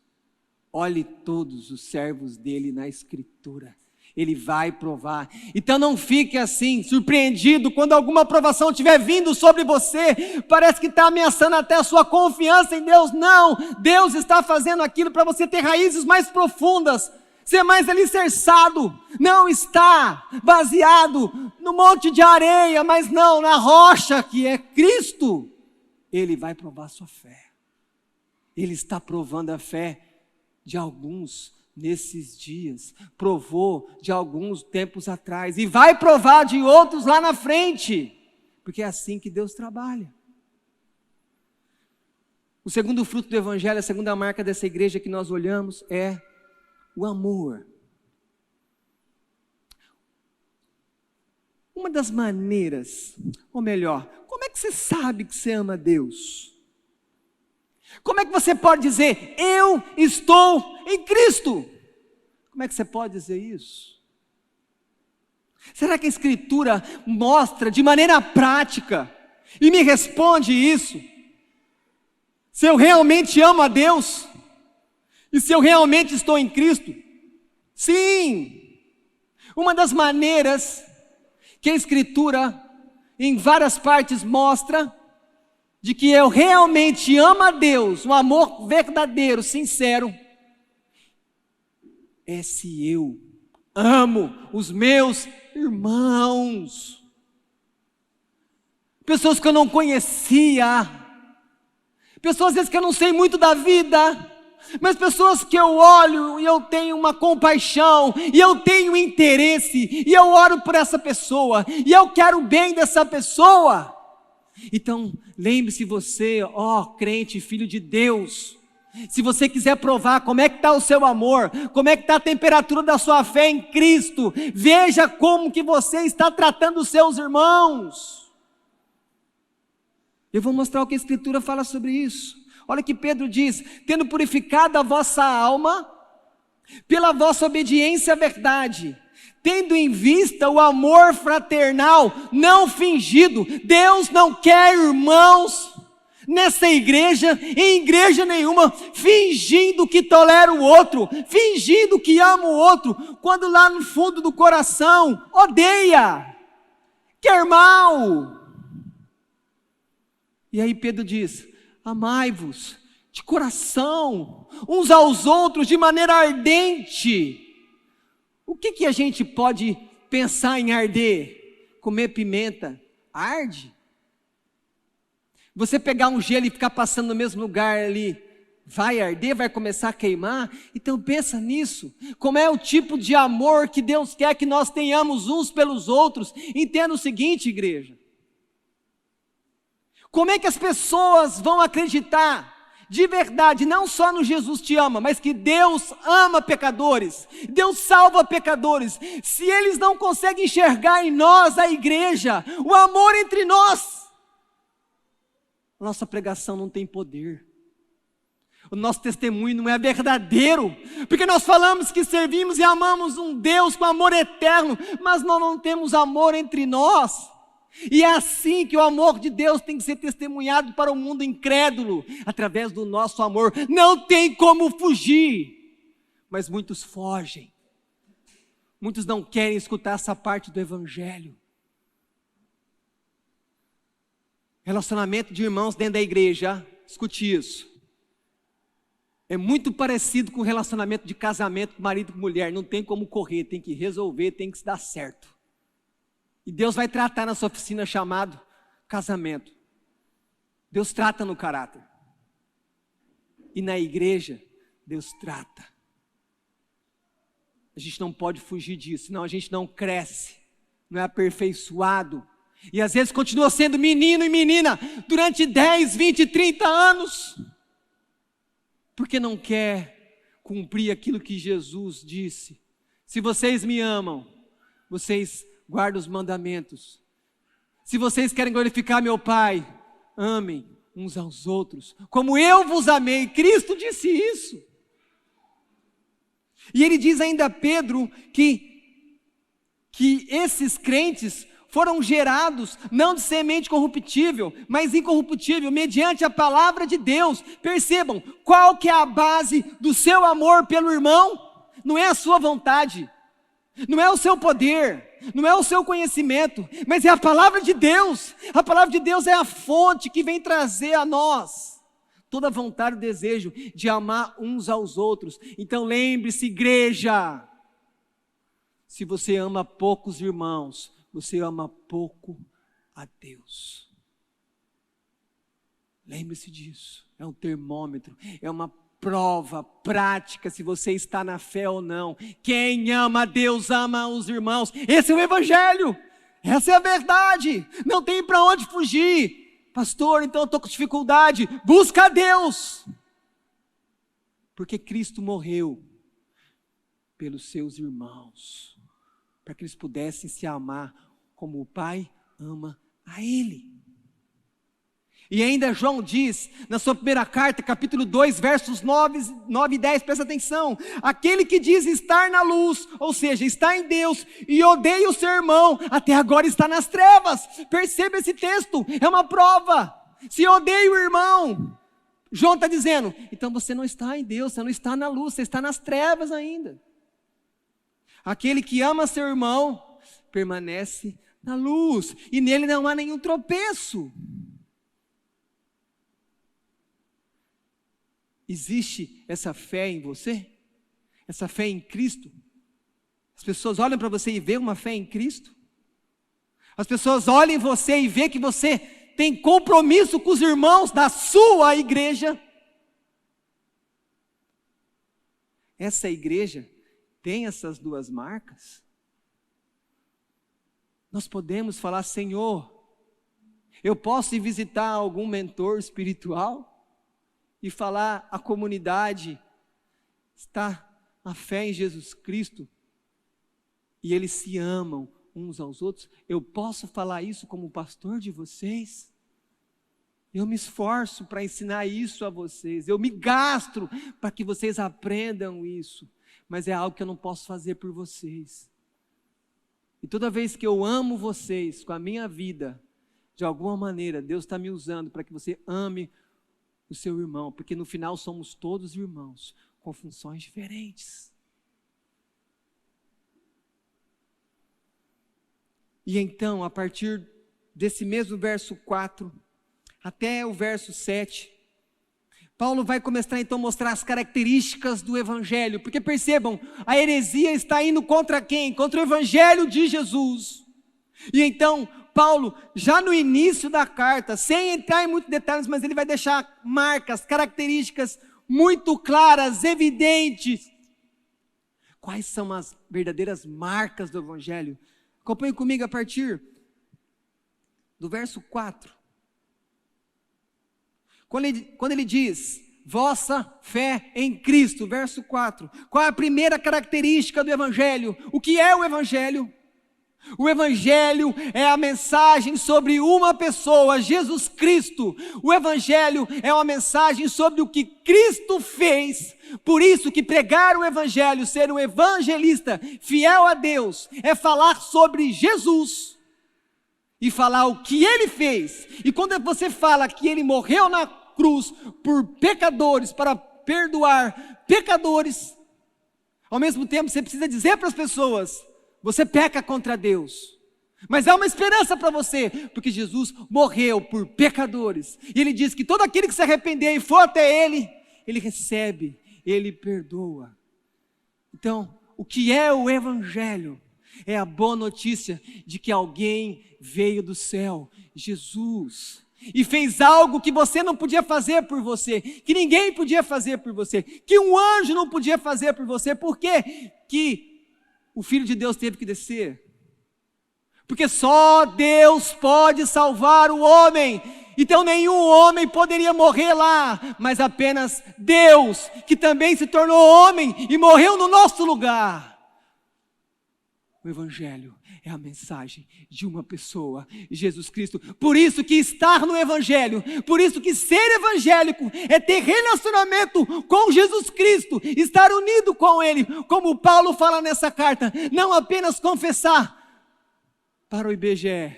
Olhe todos os servos dele na Escritura. Ele vai provar. Então não fique assim, surpreendido, quando alguma provação estiver vindo sobre você, parece que está ameaçando até a sua confiança em Deus. Não, Deus está fazendo aquilo para você ter raízes mais profundas, ser mais alicerçado. Não está baseado no monte de areia, mas não, na rocha que é Cristo. Ele vai provar a sua fé. Ele está provando a fé de alguns nesses dias, provou de alguns tempos atrás, e vai provar de outros lá na frente, porque é assim que Deus trabalha. O segundo fruto do Evangelho, a segunda marca dessa igreja que nós olhamos é o amor. Uma das maneiras, ou melhor, como é que você sabe que você ama Deus? Como é que você pode dizer, eu estou em Cristo? Como é que você pode dizer isso? Será que a Escritura mostra de maneira prática e me responde isso? Se eu realmente amo a Deus? E se eu realmente estou em Cristo? Sim! Uma das maneiras que a Escritura, em várias partes, mostra de que eu realmente amo a Deus, um amor verdadeiro, sincero, é se eu amo os meus irmãos, pessoas que eu não conhecia, pessoas às vezes que eu não sei muito da vida, mas pessoas que eu olho e eu tenho uma compaixão, e eu tenho interesse, e eu oro por essa pessoa, e eu quero o bem dessa pessoa. Então, lembre-se você, ó crente, filho de Deus, se você quiser provar como é que está o seu amor, como é que está a temperatura da sua fé em Cristo, veja como que você está tratando os seus irmãos. Eu vou mostrar o que a Escritura fala sobre isso. Olha que Pedro diz: tendo purificado a vossa alma, pela vossa obediência à verdade, tendo em vista o amor fraternal, não fingido. Deus não quer irmãos nessa igreja, em igreja nenhuma, fingindo que tolera o outro, fingindo que ama o outro, quando lá no fundo do coração odeia, quer mal. E aí Pedro diz: amai-vos de coração, uns aos outros de maneira ardente. O que a gente pode pensar em arder? Comer pimenta, arde? Você pegar um gelo e ficar passando no mesmo lugar ali, vai arder, vai começar a queimar? Então pensa nisso, como é o tipo de amor que Deus quer que nós tenhamos uns pelos outros. Entenda o seguinte, igreja: como é que as pessoas vão acreditar de verdade, não só no Jesus te ama, mas que Deus ama pecadores, Deus salva pecadores, se eles não conseguem enxergar em nós, a igreja, o amor entre nós? Nossa pregação não tem poder, o nosso testemunho não é verdadeiro, porque nós falamos que servimos e amamos um Deus com amor eterno, mas nós não temos amor entre nós. E é assim que o amor de Deus tem que ser testemunhado para o mundo incrédulo, através do nosso amor. Não tem como fugir, mas muitos fogem, muitos não querem escutar essa parte do Evangelho. Relacionamento de irmãos dentro da igreja, escute isso, é muito parecido com o relacionamento de casamento, marido com mulher. Não tem como correr, tem que resolver, tem que se dar certo. E Deus vai tratar na sua oficina chamado casamento. Deus trata no caráter. E na igreja, Deus trata. A gente não pode fugir disso, senão a gente não cresce, não é aperfeiçoado. E às vezes continua sendo menino e menina durante 10, 20, 30 anos. Porque não quer cumprir aquilo que Jesus disse: se vocês me amam, vocês guardem os mandamentos. Se vocês querem glorificar meu Pai, amem uns aos outros, como eu vos amei. Cristo disse isso. E ele diz ainda a Pedro que esses crentes foram gerados não de semente corruptível, mas incorruptível, mediante a palavra de Deus. Percebam, qual que é a base do seu amor pelo irmão? Não é a sua vontade, não é o seu poder, não é o seu conhecimento, mas é a palavra de Deus. A palavra de Deus é a fonte que vem trazer a nós toda a vontade e desejo de amar uns aos outros. Então lembre-se, igreja, se você ama poucos irmãos, você ama pouco a Deus. Lembre-se disso, é um termômetro, é uma prova prática se você está na fé ou não. Quem ama a Deus ama os irmãos. Esse é o Evangelho, essa é a verdade, não tem para onde fugir. Pastor, então eu estou com dificuldade. Busca a Deus, porque Cristo morreu pelos seus irmãos, para que eles pudessem se amar como o Pai ama a Ele. E ainda João diz, na sua primeira carta, capítulo 2, versos 9 e 10, presta atenção: aquele que diz estar na luz, ou seja, está em Deus, e odeia o seu irmão, até agora está nas trevas. Perceba esse texto, é uma prova. Se odeia o irmão, João está dizendo, então você não está em Deus, você não está na luz, você está nas trevas ainda. Aquele que ama seu irmão, permanece na luz, e nele não há nenhum tropeço. Existe essa fé em você? Essa fé em Cristo? As pessoas olham para você e veem uma fé em Cristo? As pessoas olham em você e veem que você tem compromisso com os irmãos da sua igreja? essa igreja tem essas duas marcas? Nós podemos falar: Senhor, eu posso ir visitar algum mentor espiritual e falar: a comunidade está na fé em Jesus Cristo e eles se amam uns aos outros? Eu posso falar isso como pastor de vocês? Eu me esforço para ensinar isso a vocês, eu me gasto para que vocês aprendam isso, mas é algo que eu não posso fazer por vocês. E toda vez que eu amo vocês com a minha vida, de alguma maneira, Deus está me usando para que você ame o seu irmão, porque no final somos todos irmãos, com funções diferentes. E então, a partir desse mesmo verso 4, até o verso 7, Paulo vai começar então a mostrar as características do Evangelho, porque percebam, a heresia está indo contra quem? Contra o Evangelho de Jesus. E então, Paulo, já no início da carta, sem entrar em muitos detalhes, mas ele vai deixar marcas, características muito claras, evidentes. Quais são as verdadeiras marcas do Evangelho? Acompanhe comigo a partir do verso 4. Quando ele diz, vossa fé em Cristo, verso 4. Qual é a primeira característica do Evangelho? O que é o Evangelho? O Evangelho é a mensagem sobre uma pessoa, Jesus Cristo. O Evangelho é uma mensagem sobre o que Cristo fez. Por isso que pregar o Evangelho, ser um evangelista fiel a Deus, é falar sobre Jesus e falar o que Ele fez. E quando você fala que Ele morreu na cruz por pecadores, para perdoar pecadores, ao mesmo tempo você precisa dizer para as pessoas: você peca contra Deus, mas há uma esperança para você, porque Jesus morreu por pecadores, e Ele diz que todo aquele que se arrepender e for até Ele, Ele recebe, Ele perdoa. Então, o que é o Evangelho? É a boa notícia de que alguém veio do céu, Jesus, e fez algo que você não podia fazer por você, que ninguém podia fazer por você, que um anjo não podia fazer por você. Por quê que o Filho de Deus teve que descer? Porque só Deus pode salvar o homem. Então nenhum homem poderia morrer lá, mas apenas Deus, que também se tornou homem e morreu no nosso lugar. O Evangelho é a mensagem de uma pessoa, Jesus Cristo. Por isso que estar no Evangelho, por isso que ser evangélico é ter relacionamento com Jesus Cristo, estar unido com Ele, como Paulo fala nessa carta, não apenas confessar para o IBGE,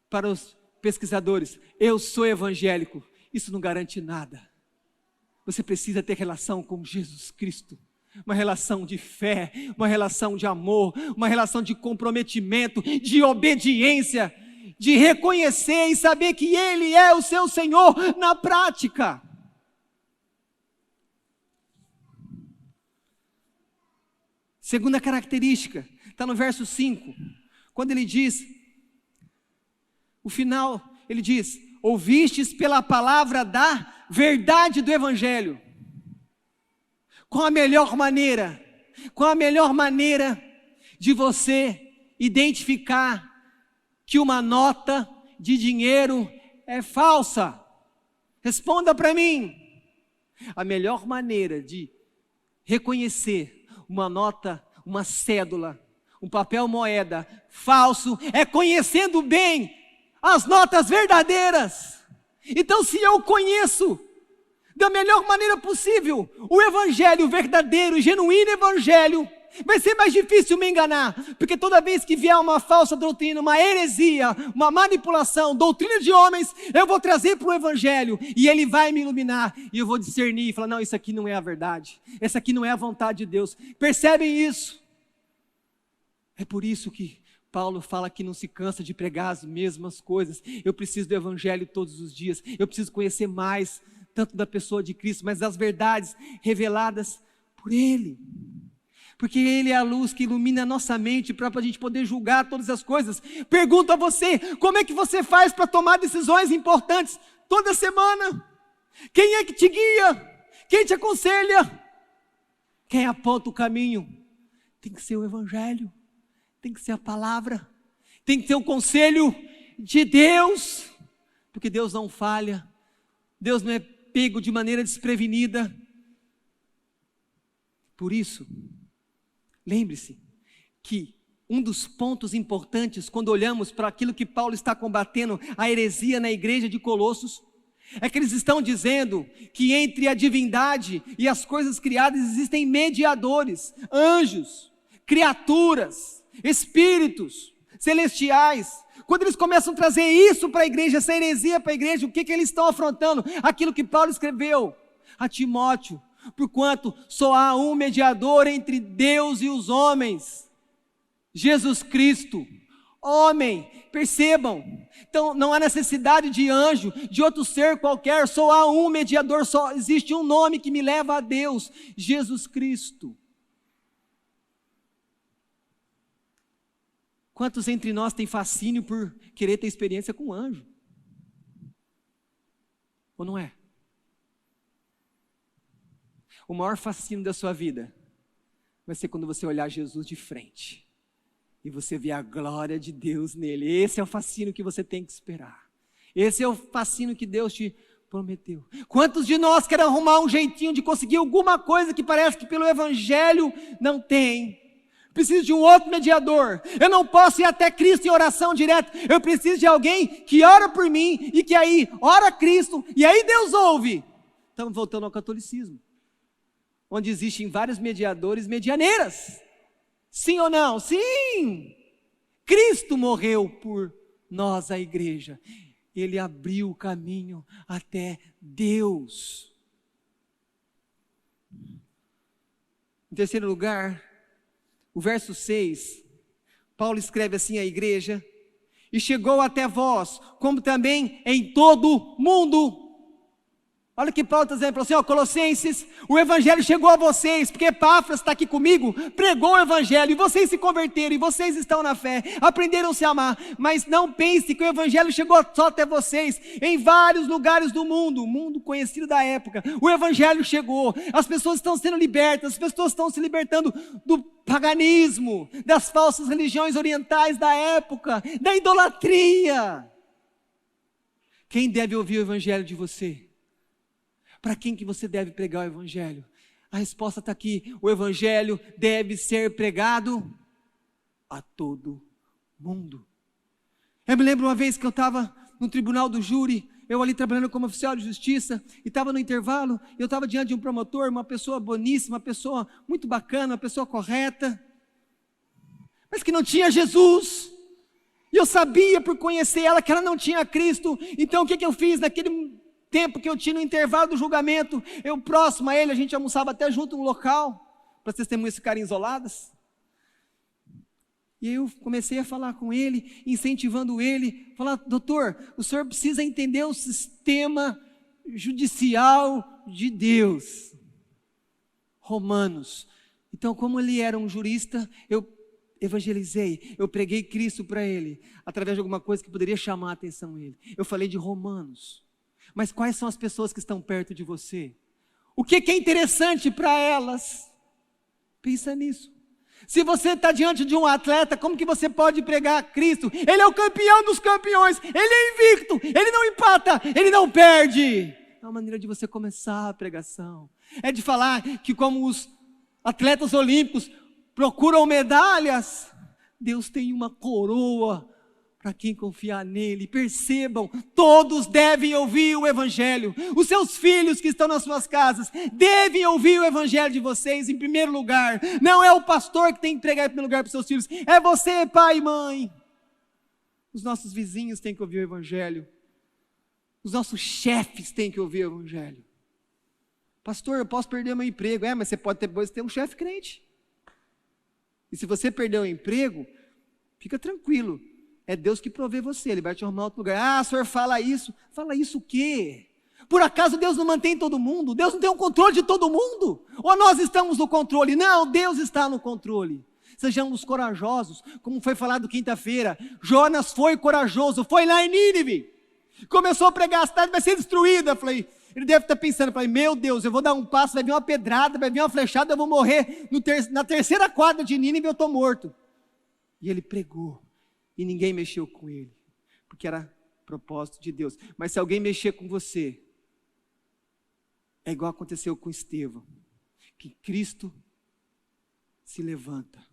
para os pesquisadores, eu sou evangélico, isso não garante nada. Você precisa ter relação com Jesus Cristo. Uma relação de fé, uma relação de amor, uma relação de comprometimento, de obediência, de reconhecer e saber que Ele é o seu Senhor na prática. Segunda característica, está no verso 5, quando ele diz, o final, ele diz, ouvistes pela palavra da verdade do Evangelho. Qual a melhor maneira de você identificar que uma nota de dinheiro é falsa? Responda para mim. A melhor maneira de reconhecer uma nota, uma cédula, um papel moeda falso é conhecendo bem as notas verdadeiras. Então, se eu conheço da melhor maneira possível o Evangelho verdadeiro, genuíno Evangelho, vai ser mais difícil me enganar, porque toda vez que vier uma falsa doutrina, uma heresia, uma manipulação, doutrina de homens, eu vou trazer para o Evangelho, e ele vai me iluminar, e eu vou discernir, e falar, não, isso aqui não é a verdade, essa aqui não é a vontade de Deus. Percebem isso? É por isso que Paulo fala que não se cansa de pregar as mesmas coisas. Eu preciso do Evangelho todos os dias, eu preciso conhecer mais, tanto da pessoa de Cristo, mas das verdades reveladas por Ele. Porque Ele é a luz que ilumina a nossa mente para a gente poder julgar todas as coisas. Pergunto a você, como é que você faz para tomar decisões importantes toda semana? Quem é que te guia? Quem te aconselha? Quem aponta o caminho? Tem que ser o Evangelho, tem que ser a palavra, tem que ter o conselho de Deus, porque Deus não falha, Deus não é pego de maneira desprevenida. Por isso, lembre-se que um dos pontos importantes quando olhamos para aquilo que Paulo está combatendo, a heresia na igreja de Colossos, é que eles estão dizendo que entre a divindade e as coisas criadas existem mediadores, anjos, criaturas, espíritos celestiais. Quando eles começam a trazer isso para a igreja, essa heresia para a igreja, o que eles estão afrontando? Aquilo que Paulo escreveu a Timóteo: porquanto só há um mediador entre Deus e os homens, Jesus Cristo, homem. Percebam, então não há necessidade de anjo, de outro ser qualquer, só há um mediador, só existe um nome que me leva a Deus, Jesus Cristo. Quantos entre nós têm fascínio por querer ter experiência com anjo? Ou não é? O maior fascínio da sua vida vai ser quando você olhar Jesus de frente e você vê a glória de Deus nele. Esse é o fascínio que você tem que esperar. Esse é o fascínio que Deus te prometeu. Quantos de nós querem arrumar um jeitinho de conseguir alguma coisa que parece que pelo Evangelho não tem? Preciso de um outro mediador. Eu não posso ir até Cristo em oração direta. Eu preciso de alguém que ora por mim e que aí ora Cristo e aí Deus ouve. Estamos voltando ao catolicismo, onde existem vários mediadores, medianeiras. Sim ou não? Sim! Cristo morreu por nós, a igreja. Ele abriu o caminho até Deus. Em terceiro lugar, o verso 6, Paulo escreve assim à igreja: e chegou até vós, como também em todo mundo. Olha que Paulo está dizendo, assim, Colossenses, o Evangelho chegou a vocês, porque Epáfras está aqui comigo, pregou o Evangelho, e vocês se converteram, e vocês estão na fé, aprenderam a se amar, mas não pense que o Evangelho chegou só até vocês, em vários lugares do mundo, o mundo conhecido da época, o Evangelho chegou, as pessoas estão sendo libertas, as pessoas estão se libertando do paganismo, das falsas religiões orientais da época, da idolatria. Quem deve ouvir o Evangelho de você? Para quem que você deve pregar o Evangelho? A resposta está aqui: o Evangelho deve ser pregado a todo mundo. Eu me lembro uma vez que eu estava no tribunal do júri, eu ali trabalhando como oficial de justiça, e estava no intervalo, eu estava diante de um promotor, uma pessoa boníssima, uma pessoa muito bacana, uma pessoa correta, mas que não tinha Jesus, e eu sabia por conhecer ela que ela não tinha Cristo. Então o que eu fiz naquele tempo que eu tinha no intervalo do julgamento? Eu próximo a ele, a gente almoçava até junto no local, para as testemunhas ficarem isoladas, e eu comecei a falar com ele, incentivando ele, falar: doutor, o senhor precisa entender o sistema judicial de Deus, Romanos. Então, como ele era um jurista, eu evangelizei, eu preguei Cristo para ele, através de alguma coisa que poderia chamar a atenção dele. Eu falei de Romanos. Mas quais são as pessoas que estão perto de você? O que é interessante para elas? Pensa nisso. Se você está diante de um atleta, como que você pode pregar Cristo? Ele é o campeão dos campeões, ele é invicto, ele não empata, ele não perde. É uma maneira de você começar a pregação. É de falar que como os atletas olímpicos procuram medalhas, Deus tem uma coroa para quem confiar nele. Percebam, todos devem ouvir o Evangelho. Os seus filhos que estão nas suas casas devem ouvir o Evangelho de vocês em primeiro lugar. Não é o pastor que tem que pregar em primeiro lugar para os seus filhos, é você, pai e mãe. Os nossos vizinhos têm que ouvir o Evangelho. Os nossos chefes têm que ouvir o Evangelho. Pastor, eu posso perder meu emprego. Mas você pode ter um chefe crente. E se você perder o emprego, fica tranquilo. É Deus que provê você, Ele vai te arrumar outro lugar. O senhor fala isso o quê? Por acaso Deus não mantém todo mundo? Deus não tem o controle de todo mundo? Ou nós estamos no controle? Não, Deus está no controle. Sejamos corajosos, como foi falado quinta-feira. Jonas foi corajoso, foi lá em Nínive, começou a pregar: a cidade vai ser destruída. Ele deve estar pensando, meu Deus, eu vou dar um passo, vai vir uma pedrada, vai vir uma flechada, eu vou morrer na terceira quadra de Nínive, eu estou morto. E ele pregou, e ninguém mexeu com ele, porque era propósito de Deus. Mas se alguém mexer com você, é igual aconteceu com Estevão, que Cristo se levanta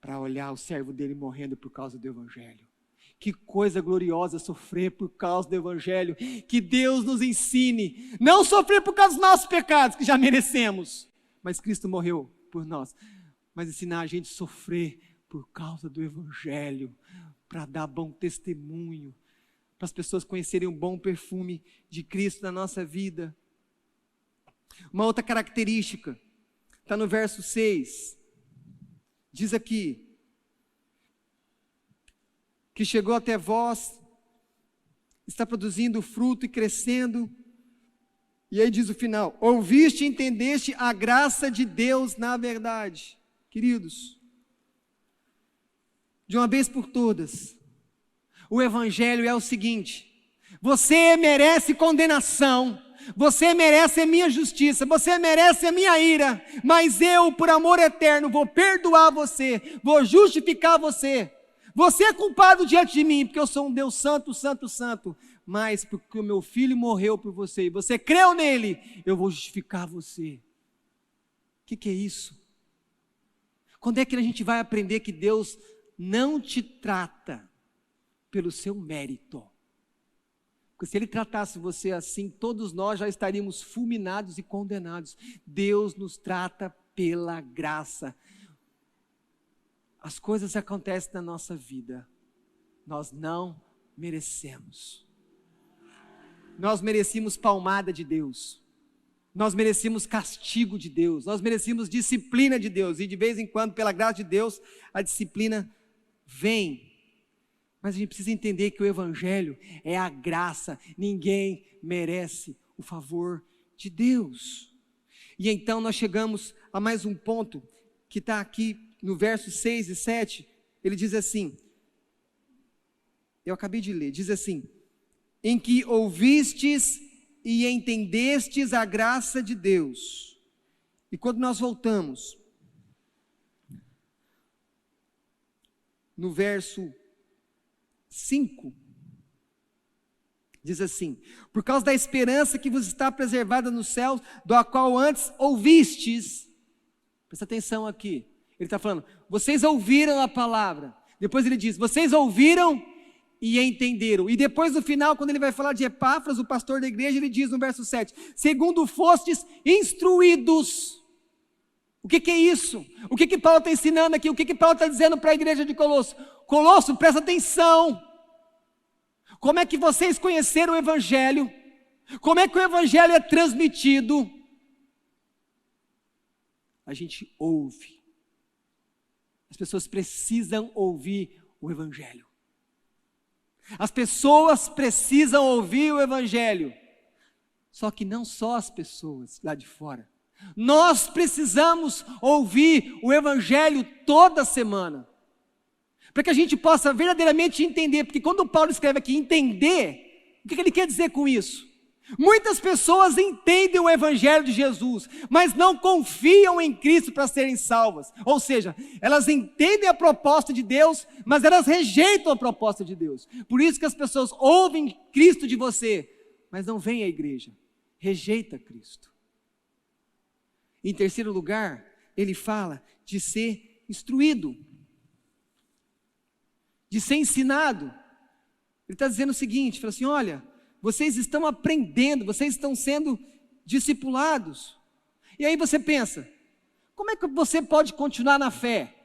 para olhar o servo dele morrendo por causa do Evangelho. Que coisa gloriosa sofrer por causa do Evangelho. Que Deus nos ensine, não sofrer por causa dos nossos pecados, que já merecemos, mas Cristo morreu por nós, mas ensinar a gente a sofrer por causa do Evangelho, para dar bom testemunho, para as pessoas conhecerem o bom perfume de Cristo na nossa vida. Uma outra característica, está no verso 6, diz aqui, que chegou até vós, está produzindo fruto e crescendo, e aí diz o final, ouviste e entendeste a graça de Deus na verdade. Queridos, de uma vez por todas, o Evangelho é o seguinte, você merece condenação, você merece a minha justiça, você merece a minha ira, mas eu, por amor eterno, vou perdoar você, vou justificar você. Você é culpado diante de mim, porque eu sou um Deus santo, santo, santo, mas porque o meu filho morreu por você, e você creu nele, eu vou justificar você. O que é isso? Quando é que a gente vai aprender que Deus não te trata pelo seu mérito? Porque se Ele tratasse você assim, todos nós já estaríamos fulminados e condenados. Deus nos trata pela graça. As coisas acontecem na nossa vida, nós não merecemos. Nós merecíamos palmada de Deus, nós merecíamos castigo de Deus, nós merecíamos disciplina de Deus, e de vez em quando, pela graça de Deus, a disciplina vem. Mas a gente precisa entender que o Evangelho é a graça, ninguém merece o favor de Deus. E então nós chegamos a mais um ponto, que está aqui no verso 6 e 7, ele diz assim, eu acabei de ler, diz assim, em que ouvistes e entendestes a graça de Deus. E quando nós voltamos, no verso 5, diz assim, por causa da esperança que vos está preservada nos céus, do qual antes ouvistes, presta atenção aqui, ele está falando, vocês ouviram a palavra, depois ele diz, vocês ouviram e entenderam, e depois no final, quando ele vai falar de Epáfras, o pastor da igreja, ele diz no verso 7, segundo fostes instruídos. O que é isso? O que Paulo está ensinando aqui? O que Paulo está dizendo para a igreja de Colosso? Colosso, presta atenção, como é que vocês conheceram o Evangelho? Como é que o Evangelho é transmitido? A gente ouve. As pessoas precisam ouvir o Evangelho. As pessoas precisam ouvir o Evangelho. Só que não só as pessoas lá de fora. Nós precisamos ouvir o Evangelho toda semana. Para que a gente possa verdadeiramente entender. Porque quando Paulo escreve aqui entender, o que ele quer dizer com isso? Muitas pessoas entendem o Evangelho de Jesus, mas não confiam em Cristo para serem salvas. Ou seja, elas entendem a proposta de Deus, mas elas rejeitam a proposta de Deus. Por isso que as pessoas ouvem Cristo de você, mas não vêm à igreja, rejeita Cristo. Em terceiro lugar, ele fala de ser instruído, de ser ensinado. Ele está dizendo o seguinte, fala assim, olha, vocês estão aprendendo, vocês estão sendo discipulados. E aí você pensa, como é que você pode continuar na fé?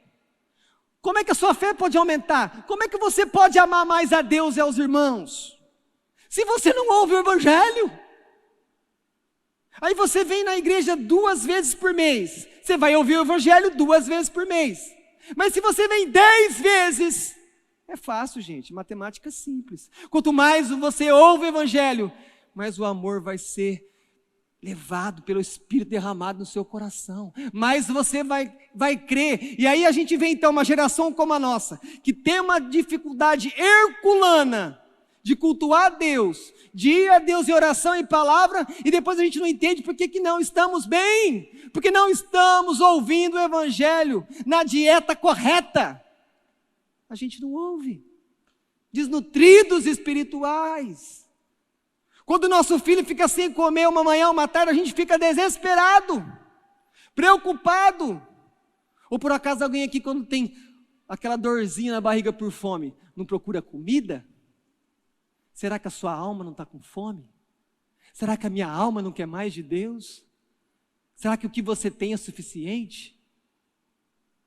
Como é que a sua fé pode aumentar? Como é que você pode amar mais a Deus e aos irmãos? Se você não ouve o Evangelho. Aí você vem na igreja 2 vezes por mês, você vai ouvir o Evangelho 2 vezes por mês. Mas se você vem 10 vezes, é fácil, gente, matemática simples. Quanto mais você ouve o Evangelho, mais o amor vai ser levado pelo Espírito derramado no seu coração. Mais você vai crer. E aí a gente vê então uma geração como a nossa, que tem uma dificuldade herculana de cultuar a Deus, de ir a Deus em oração e palavra, e depois a gente não entende por que não estamos bem, porque não estamos ouvindo o Evangelho na dieta correta. A gente não ouve. Desnutridos espirituais. Quando o nosso filho fica sem comer uma manhã, uma tarde, a gente fica desesperado, preocupado. Ou por acaso alguém aqui, quando tem aquela dorzinha na barriga por fome, não procura comida? Será que a sua alma não está com fome? Será que a minha alma não quer mais de Deus? Será que o que você tem é suficiente?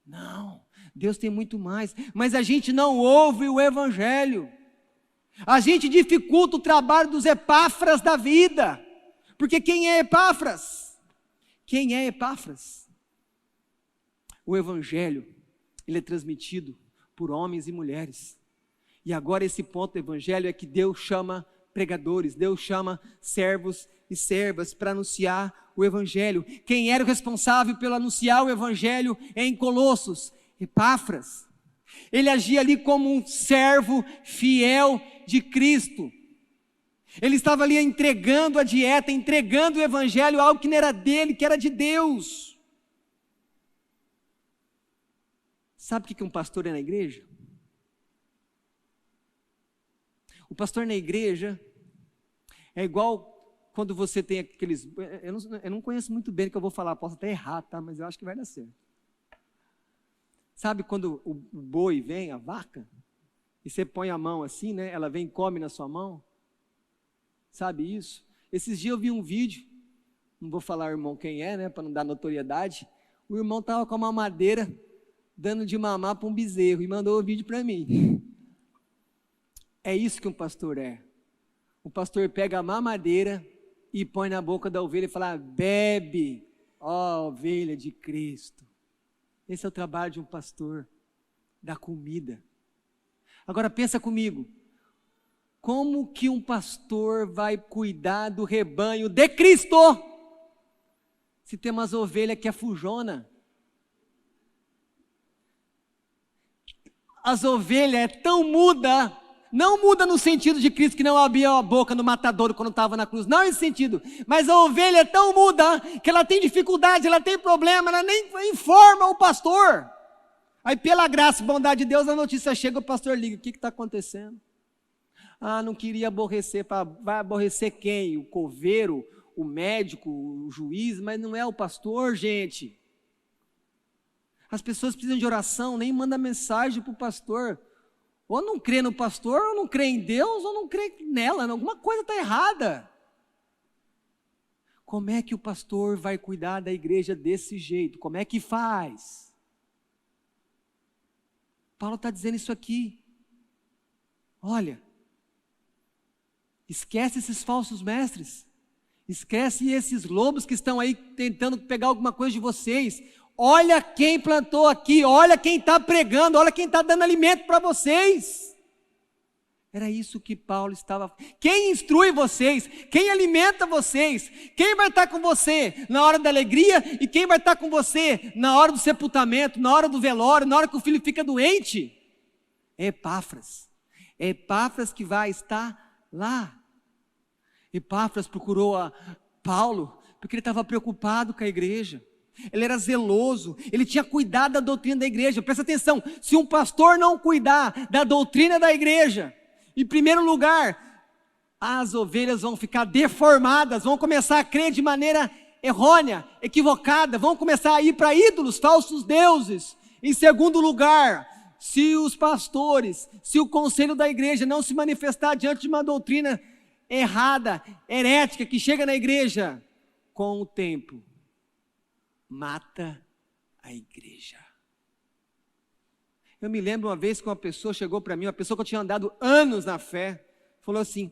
Não, Deus tem muito mais, mas a gente não ouve o Evangelho. A gente dificulta o trabalho dos Epáfras da vida. Porque quem é Epáfras? Quem é Epáfras? O Evangelho, ele é transmitido por homens e mulheres. E agora esse ponto do Evangelho é que Deus chama pregadores, Deus chama servos e servas para anunciar o Evangelho. Quem era o responsável pelo anunciar o Evangelho em Colossos? Epáfras. Ele agia ali como um servo fiel de Cristo. Ele estava ali entregando a dieta, entregando o Evangelho, algo que não era dele, que era de Deus. Sabe o que um pastor é na igreja? O pastor na igreja é igual quando você tem aqueles... Eu não conheço muito bem o que eu vou falar, posso até errar, tá? Mas eu acho que vai dar certo. Sabe quando o boi vem, a vaca, e você põe a mão assim, né? Ela vem e come na sua mão? Sabe isso? Esses dias eu vi um vídeo, não vou falar, irmão, quem é, né? Para não dar notoriedade. O irmão estava com uma madeira, dando de mamar para um bezerro, e mandou o vídeo para mim. É isso que um pastor é. O pastor pega a mamadeira e põe na boca da ovelha e fala: bebe, ó ovelha de Cristo. Esse é o trabalho de um pastor, da comida. Agora pensa comigo, como que um pastor vai cuidar do rebanho de Cristo, se tem umas ovelhas que é fujona? As ovelhas é tão muda, não muda no sentido de Cristo que não abria a boca no matadouro quando estava na cruz, não nesse sentido, mas a ovelha é tão muda que ela tem dificuldade, ela tem problema, ela nem informa o pastor. Aí pela graça e bondade de Deus a notícia chega, o pastor liga: o que está acontecendo? Ah, não queria aborrecer, vai aborrecer quem? O coveiro, o médico, o juiz, mas não é o pastor, gente. As pessoas precisam de oração, nem manda mensagem para o pastor. Ou não crê no pastor, ou não crê em Deus, ou não crê nela, alguma coisa está errada. Como é que o pastor vai cuidar da igreja desse jeito? Como é que faz? Paulo está dizendo isso aqui. Olha, esquece esses falsos mestres, esquece esses lobos que estão aí tentando pegar alguma coisa de vocês. Olha quem plantou aqui, olha quem está pregando, olha quem está dando alimento para vocês. Era isso que Paulo estava... Quem instrui vocês, quem alimenta vocês, quem vai estar com você na hora da alegria e quem vai estar com você na hora do sepultamento, na hora do velório, na hora que o filho fica doente? É Epáfras. É Epáfras que vai estar lá. Epáfras procurou a Paulo porque ele estava preocupado com a igreja. Ele era zeloso, ele tinha cuidado da doutrina da igreja. Presta atenção, se um pastor não cuidar da doutrina da igreja, em primeiro lugar, as ovelhas vão ficar deformadas, vão começar a crer de maneira errônea, equivocada, vão começar a ir para ídolos, falsos deuses. Em segundo lugar, se os pastores, se o conselho da igreja não se manifestar diante de uma doutrina errada, herética, que chega na igreja, com o tempo, mata a igreja. Eu me lembro uma vez que uma pessoa chegou para mim, uma pessoa que eu tinha andado anos na fé, falou assim: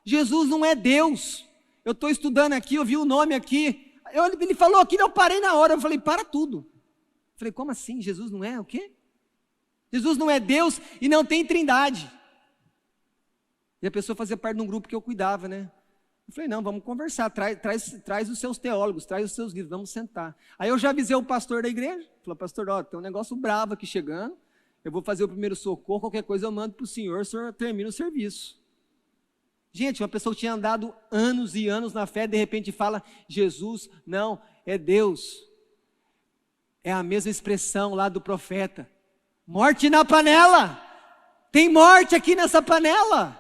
Jesus não é Deus, eu estou estudando aqui, eu vi o nome aqui, ele falou aqui, eu parei na hora, eu falei: para tudo. Eu falei: como assim, Jesus não é o quê? Jesus não é Deus e não tem trindade. E a pessoa fazia parte de um grupo que eu cuidava, né? Eu falei: não, vamos conversar, traz os seus teólogos, traz os seus livros, vamos sentar. Aí eu já avisei o pastor da igreja, falei: pastor, tem um negócio bravo aqui chegando, eu vou fazer o primeiro socorro, qualquer coisa eu mando para o senhor termina o serviço. Gente, uma pessoa que tinha andado anos e anos na fé, de repente fala, Jesus, não, é Deus. É a mesma expressão lá do profeta. Morte na panela. Tem morte aqui nessa panela.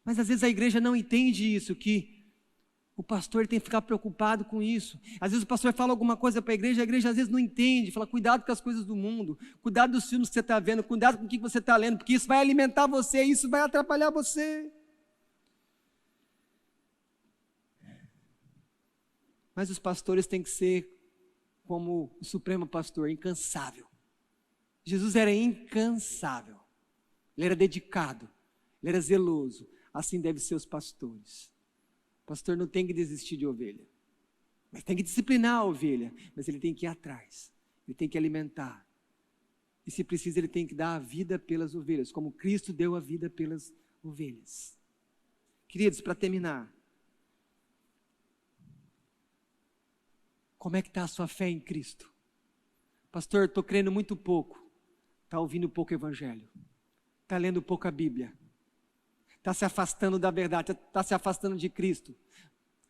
Mas às vezes a igreja não entende isso, que o pastor tem que ficar preocupado com isso. Às vezes o pastor fala alguma coisa para a igreja às vezes não entende, fala cuidado com as coisas do mundo, cuidado dos filmes que você está vendo, cuidado com o que você está lendo, porque isso vai alimentar você, isso vai atrapalhar você. Mas os pastores têm que ser como o Supremo Pastor, incansável. Jesus era incansável, ele era dedicado, ele era zeloso, assim devem ser os pastores. O pastor não tem que desistir de ovelha, mas tem que disciplinar a ovelha, mas ele tem que ir atrás, ele tem que alimentar, e se precisa ele tem que dar a vida pelas ovelhas, como Cristo deu a vida pelas ovelhas. Queridos, para terminar, como é que está a sua fé em Cristo? Pastor, estou crendo muito pouco, está ouvindo pouco evangelho, está lendo pouco a Bíblia, está se afastando da verdade, está se afastando de Cristo.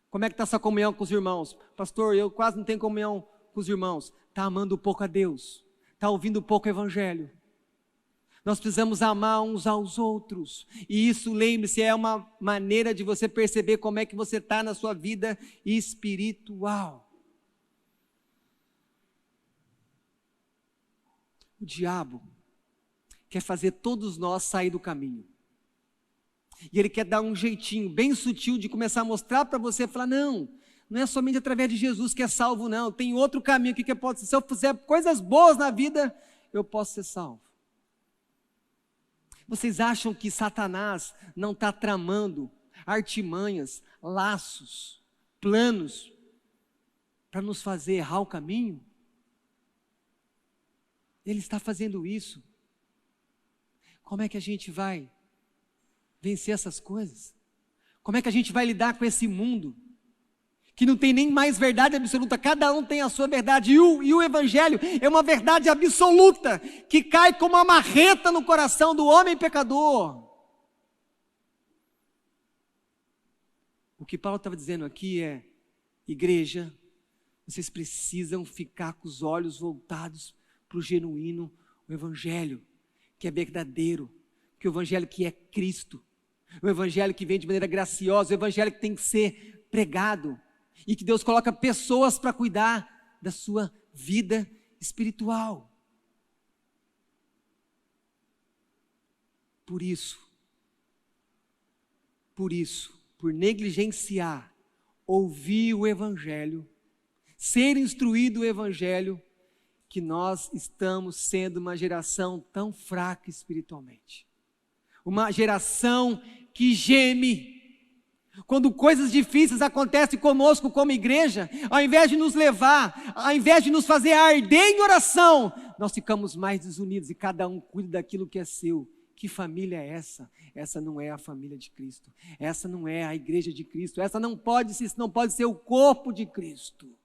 Como é que está a sua comunhão com os irmãos? Pastor, eu quase não tenho comunhão com os irmãos. Está amando pouco a Deus, está ouvindo pouco evangelho. Nós precisamos amar uns aos outros, e isso, lembre-se, é uma maneira de você perceber como é que você está na sua vida espiritual. O diabo quer fazer todos nós sair do caminho. E ele quer dar um jeitinho bem sutil de começar a mostrar para você, falar, não é somente através de Jesus que é salvo, não. Tem outro caminho aqui que pode ser. Se eu fizer coisas boas na vida, eu posso ser salvo. Vocês acham que Satanás não está tramando artimanhas, laços, planos para nos fazer errar o caminho? Ele está fazendo isso. Como é que a gente vai vencer essas coisas? Como é que a gente vai lidar com esse mundo que não tem nem mais verdade absoluta, cada um tem a sua verdade, e o Evangelho é uma verdade absoluta, que cai como uma marreta no coração do homem pecador. O que Paulo estava dizendo aqui é, igreja, vocês precisam ficar com os olhos voltados para o genuíno, o Evangelho, que é verdadeiro, que o Evangelho que é Cristo, o Evangelho que vem de maneira graciosa, o Evangelho que tem que ser pregado, e que Deus coloca pessoas para cuidar da sua vida espiritual. Por isso, por negligenciar, ouvir o Evangelho, ser instruído o Evangelho, que nós estamos sendo uma geração tão fraca espiritualmente. Uma geração que geme. Quando coisas difíceis acontecem conosco como igreja, ao invés de nos levar, ao invés de nos fazer arder em oração, nós ficamos mais desunidos e cada um cuida daquilo que é seu. Que família é essa? Essa não é a família de Cristo. Essa não é a igreja de Cristo. Essa não pode ser o corpo de Cristo.